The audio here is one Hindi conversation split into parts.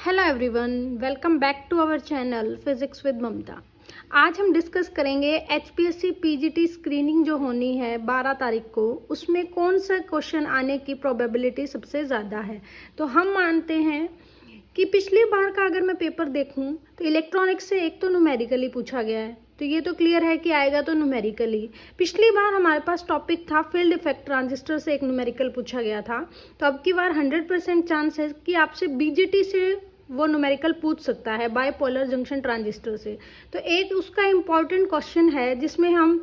Hello everyone, welcome back to our channel physics with Mamta. आज हम डिस्कस करेंगे एचपीएससी पीजीटी स्क्रीनिंग जो होनी है 12 तारीख को, उसमें कौन सा क्वेश्चन आने की प्रोबेबिलिटी सबसे ज़्यादा है। तो हम मानते हैं कि पिछली बार का अगर मैं पेपर देखूं तो इलेक्ट्रॉनिक्स से एक तो न्यूमेरिकली पूछा गया है, तो ये तो क्लियर है कि आएगा तो न्यूमेरिकली। पिछली बार हमारे पास टॉपिक था फील्ड इफेक्ट ट्रांजिस्टर से एक न्यूमेरिकल पूछा गया था, तो अब की बार 100% चांस है कि आपसे बीजेटी से वो न्यूमेरिकल पूछ सकता है, बायपोलर जंक्शन ट्रांजिस्टर से। तो एक उसका इम्पॉर्टेंट क्वेश्चन है जिसमें हम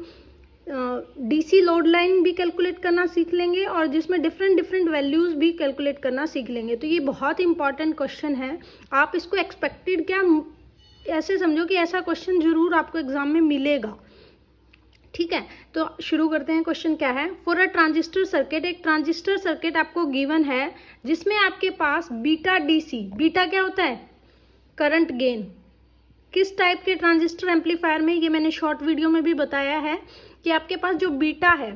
डीसी लोड लाइन भी कैलकुलेट करना सीख लेंगे और जिसमें डिफरेंट वैल्यूज़ भी कैलकुलेट करना सीख लेंगे। तो ये बहुत इंपॉर्टेंट क्वेश्चन है। आप इसको एक्सपेक्टेड क्या ऐसे समझो कि ऐसा क्वेश्चन जरूर आपको एग्जाम में मिलेगा। ठीक है, तो शुरू करते हैं। क्वेश्चन क्या है? फॉर अ ट्रांजिस्टर सर्किट, एक ट्रांजिस्टर सर्किट आपको गिवन है जिसमें आपके पास बीटा डीसी, बीटा क्या होता है? Current gain. किस टाइप के ट्रांजिस्टर एम्पलीफायर में, ये मैंने शॉर्ट वीडियो में भी बताया है कि आपके पास जो बीटा है,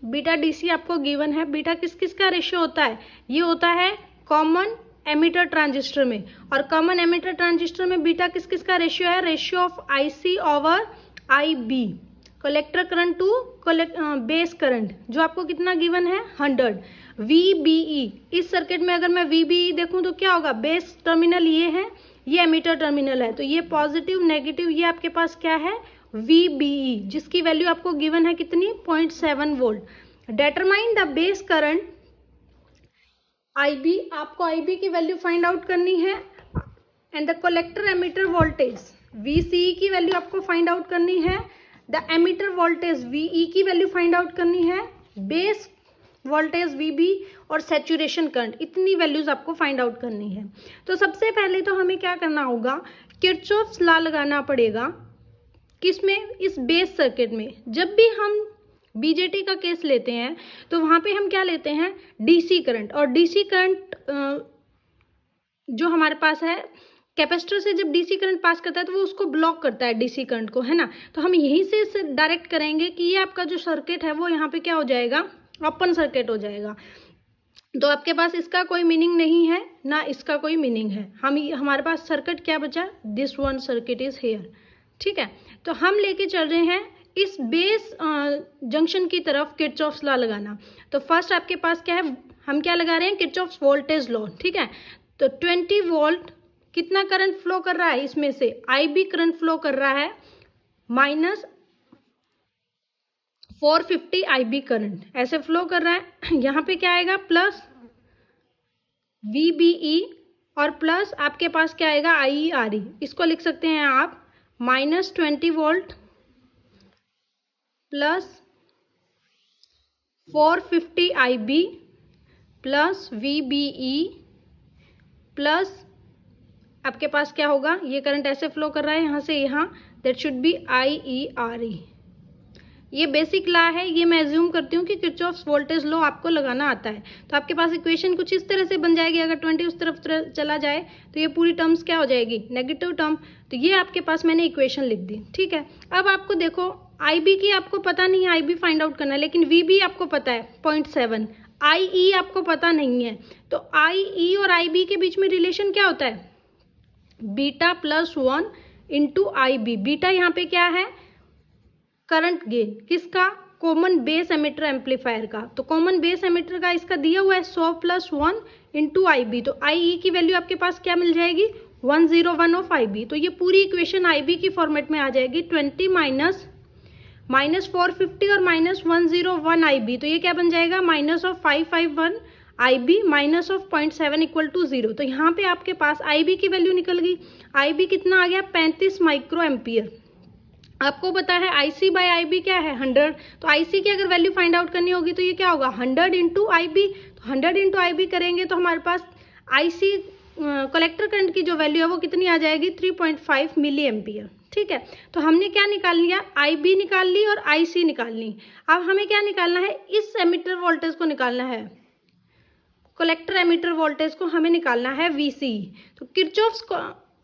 बीटा डीसी आपको गिवन है। बीटा किस किस का रेशियो होता है? ये होता है कॉमन एमिटर ट्रांजिस्टर में, और कॉमन एमिटर ट्रांजिस्टर में बीटा किस किस का रेशियो है? Ratio of IC over IB, collector current to base current, जो आपको कितना गिवन है? 100 VBE। इस सर्किट में अगर मैं VBE देखूं तो क्या होगा? बेस टर्मिनल ये है, ये एमिटर टर्मिनल है, तो ये पॉजिटिव नेगेटिव, ये आपके पास क्या है? VBE, जिसकी वैल्यू आपको गिवन है कितनी? 0.7 volt. Determine the base current IB, आपको IB की वैल्यू फाइंड आउट करनी है, and the collector emitter voltage VCE की वैल्यू आपको फाइंड आउट करनी है, द एमिटर वोल्टेज VE की वैल्यू फाइंड आउट करनी है, बेस वोल्टेज VB और सैचुरेशन करंट, इतनी वैल्यूज आपको फाइंड आउट करनी है। तो सबसे पहले तो हमें क्या करना होगा? किरचॉफ्स लॉ लगाना पड़ेगा। किसमें? इस बेस सर्किट में। जब भी हम बीजेटी का केस लेते हैं तो वहां पे हम क्या लेते हैं? DC current. और डीसी करंट जो हमारे पास है, कैपेसिटर से जब डीसी करंट पास करता है तो वो उसको ब्लॉक करता है डीसी करंट को, है ना। तो हम यहीं से डायरेक्ट करेंगे कि ये आपका जो सर्किट है वो यहाँ पे क्या हो जाएगा? ओपन सर्किट हो जाएगा। तो आपके पास इसका कोई मीनिंग नहीं है ना इसका कोई मीनिंग है। हमारे पास सर्किट क्या बचा? This one circuit is here. ठीक है, तो हम लेके चल रहे हैं इस बेस जंक्शन की तरफ किरचॉफ्स लॉ लगाना। तो फर्स्ट आपके पास क्या है? हम क्या लगा रहे हैं? Kirchhoff's voltage law. ठीक है, तो 20 वोल्ट कितना करंट फ्लो कर रहा है? इसमें से IB करंट फ्लो कर रहा है माइनस 450 IB करंट ऐसे फ्लो कर रहा है। यहाँ पे क्या आएगा? प्लस VBE और प्लस आपके पास क्या आएगा? IERE। इसको लिख सकते हैं आप minus 20 volt plus 450 IB plus VBE plus आपके पास क्या होगा? ये करंट ऐसे फ्लो कर रहा है यहाँ से यहाँ, दैट शुड बी IERE। ये बेसिक लॉ है, ये मैं एज्यूम करती हूँ कि किरचॉफ्स वोल्टेज लॉ आपको लगाना आता है। तो आपके पास इक्वेशन कुछ इस तरह से बन जाएगी। अगर 20 उस तरफ चला जाए तो ये पूरी टर्म्स क्या हो जाएगी? Negative term. तो ये आपके पास मैंने इक्वेशन लिख दी। ठीक है, अब आपको देखो IB की आपको पता नहीं है, IB फाइंड आउट करना है, लेकिन VB आपको पता है 0.7, IE आपको पता नहीं है। तो IE और IB के बीच में रिलेशन क्या होता है? Beta plus 1 into IB। Beta यहाँ पे क्या है? Current gain. किसका? कॉमन बेस एमिटर एम्पलीफायर का। तो कॉमन बेस एमिटर का इसका दिया हुआ है 100 प्लस 1 इंटू IB। तो IE की वैल्यू आपके पास क्या मिल जाएगी? 101 ऑफ IB। तो ये पूरी इक्वेशन IB की फॉर्मेट में आ जाएगी। 20 माइनस 450 और माइनस 101 IB, तो ये क्या बन जाएगा? Minus of 551 IB minus of 0.7 equal to 0। तो यहाँ पे आपके पास IB की वैल्यू निकल गई। IB कितना आ गया? 35 माइक्रो एम्पियर। आपको पता है IC बाय IB क्या है? 100। तो IC की अगर वैल्यू फाइंड आउट करनी होगी तो ये क्या होगा? 100 इंटू IB। तो 100 इंटू IB करेंगे तो हमारे पास IC कलेक्टर करंट की जो वैल्यू है वो कितनी आ जाएगी? 3.5 मिली एम्पियर। ठीक है, तो हमने क्या निकाल लिया? IB निकाल ली और IC निकाल ली। अब हमें क्या निकालना है? इस एमिटर वोल्टेज को निकालना है, कलेक्टर एमिटर वोल्टेज को हमें निकालना है VCE। तो किरचॉफ्स को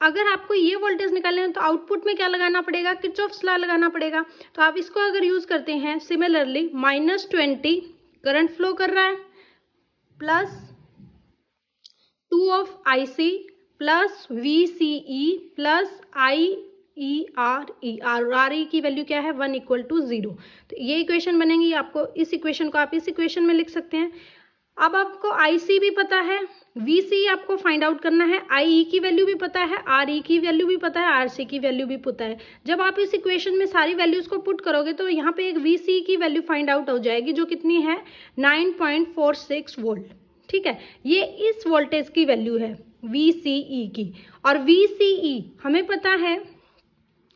अगर आपको ये वोल्टेज निकालना है तो आउटपुट में क्या लगाना पड़ेगा? किरचॉफ्स लॉ लगाना पड़ेगा। तो आप इसको अगर यूज करते हैं सिमिलरली, माइनस 20 करंट फ्लो कर रहा है plus 2 of IC plus VCE plus IERE, और RE की वैल्यू क्या है 1 = 0। तो ये इक्वेशन बनेंगी। आपको इस इक्वेशन को आप इस इक्वेशन में लिख सकते हैं। अब आपको IC भी पता है, VC आपको फाइंड आउट करना है, IE की वैल्यू भी पता है, RE की वैल्यू भी पता है, RC की वैल्यू भी पता है। जब आप इस इक्वेशन में सारी वैल्यूज को पुट करोगे तो यहाँ पे एक VC की वैल्यू फाइंड आउट हो जाएगी, जो कितनी है 9.46 वोल्ट। ठीक है, ये इस वोल्टेज की वैल्यू है VCE की। और VCE हमें पता है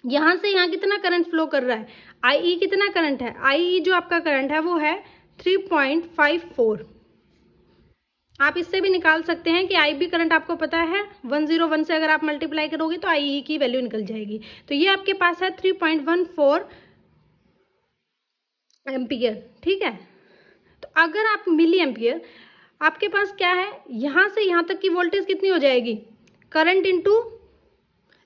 यहाँ से यहाँ कितना करंट फ्लो कर रहा है, IE कितना करंट है, IE जो आपका करंट है वो है 3.54। आप इससे भी निकाल सकते हैं कि IB करंट आपको पता है 101 से अगर आप मल्टीप्लाई करोगे तो IE की वैल्यू निकल जाएगी। तो ये आपके पास है 3.14 एम्पियर। ठीक है, तो अगर आप मिली एम्पियर, आपके पास क्या है, यहाँ से यहाँ तक की वोल्टेज कितनी हो जाएगी, करंट इनटू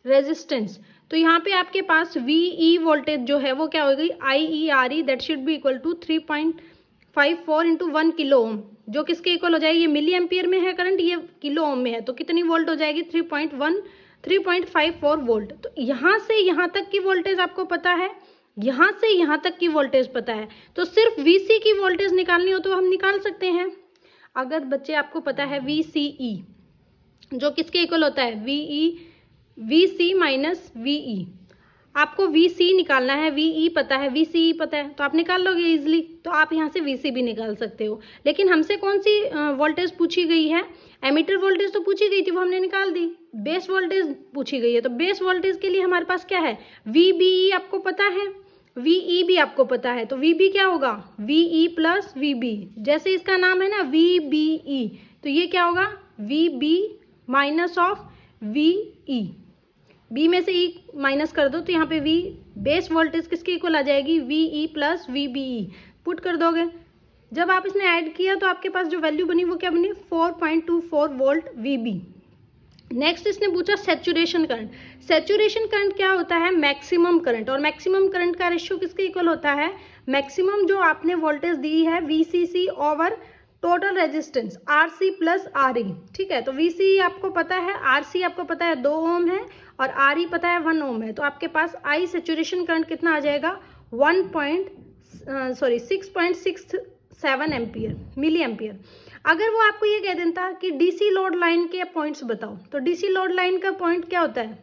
रेजिस्टेंस। तो यहाँ पे आपके पास VE वोल्टेज जो है वो क्या होगी, IERE that should be equal to 3.54 into 1 kilo ohm, जो किसके इक्वल हो जाएगी, ये मिली एम्पियर में है करंट, ये किलो ओम में है, तो कितनी वोल्ट हो जाएगी 3.54 वोल्ट। तो यहाँ से यहाँ तक की वोल्टेज आपको पता है, यहाँ से यहाँ तक की वोल्टेज पता है, तो सिर्फ VC की वोल्टेज निकालनी हो तो हम निकाल सकते हैं। अगर बच्चे आपको पता है VCE जो किसके इक्वल होता है, VC माइनस VE, आपको VC निकालना है, VE पता है, VCE पता है, तो आप निकाल लोगे इजीली। तो आप यहाँ से VC भी निकाल सकते हो। लेकिन हमसे कौन सी वोल्टेज पूछी गई है, एमीटर वोल्टेज तो पूछी गई थी, वो हमने निकाल दी। बेस वोल्टेज पूछी गई है, तो बेस वोल्टेज के लिए हमारे पास क्या है, VBE आपको पता है, VE भी आपको पता है, तो VB क्या होगा, VE प्लस VB, जैसे इसका नाम है ना VBE, तो ये क्या होगा VB minus of VE, B में से ई माइनस कर दो तो यहाँ पे V बेस वोल्टेज किसके इक्वल आ जाएगी, VE प्लस VBE, पुट कर दोगे। जब आप इसने ऐड किया तो आपके पास जो वैल्यू बनी वो क्या बनी, 4.24 वोल्ट VB। नेक्स्ट इसने पूछा सैचुरेशन करंट। सैचुरेशन करंट क्या होता है, मैक्सिमम करंट, और मैक्सिमम करंट का रेशियो किसके इक्वल होता है, मैक्सिमम जो आपने वोल्टेज दी है VCC over total resistance RC plus RE। ठीक है, तो VCE आपको पता है, RC आपको पता है 2 ओम है, और RE पता है 1 ओम है, तो आपके पास I सैचुरेशन करंट कितना आ जाएगा 6.67 एम्पियर मिली एम्पियर। अगर वो आपको ये कह देता कि DC लोड लाइन के पॉइंट्स बताओ, तो DC लोड लाइन का पॉइंट क्या होता है,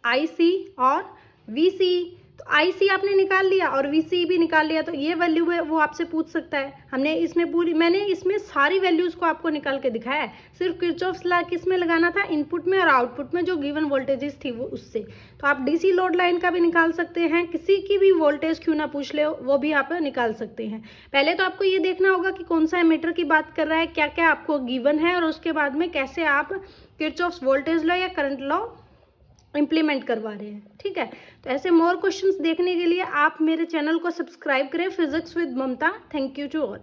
IC और VCE। तो IC आपने निकाल लिया और VCE भी निकाल लिया, तो ये वैल्यू है वो आपसे पूछ सकता है। हमने इसमें मैंने इसमें सारी वैल्यूज को आपको निकाल के दिखाया है, सिर्फ किरचॉफ्स लॉ किस में लगाना था, इनपुट में और आउटपुट में जो गिवन वोल्टेजेस थी वो उससे। तो आप DC लोड लाइन का भी निकाल सकते हैं, किसी की भी वोल्टेज क्यों ना पूछ ले वो भी आप निकाल सकते हैं। पहले तो आपको ये देखना होगा कि कौन सा एमीटर की बात कर रहा है, क्या क्या आपको गिवन है, और उसके बाद में कैसे आप किरचॉफ्स वोल्टेज लॉ या करंट लॉ इम्प्लीमेंट करवा रहे हैं। ठीक है, तो ऐसे मोर क्वेश्चंस देखने के लिए आप मेरे चैनल को सब्सक्राइब करें, physics with Mamata. Thank you to all.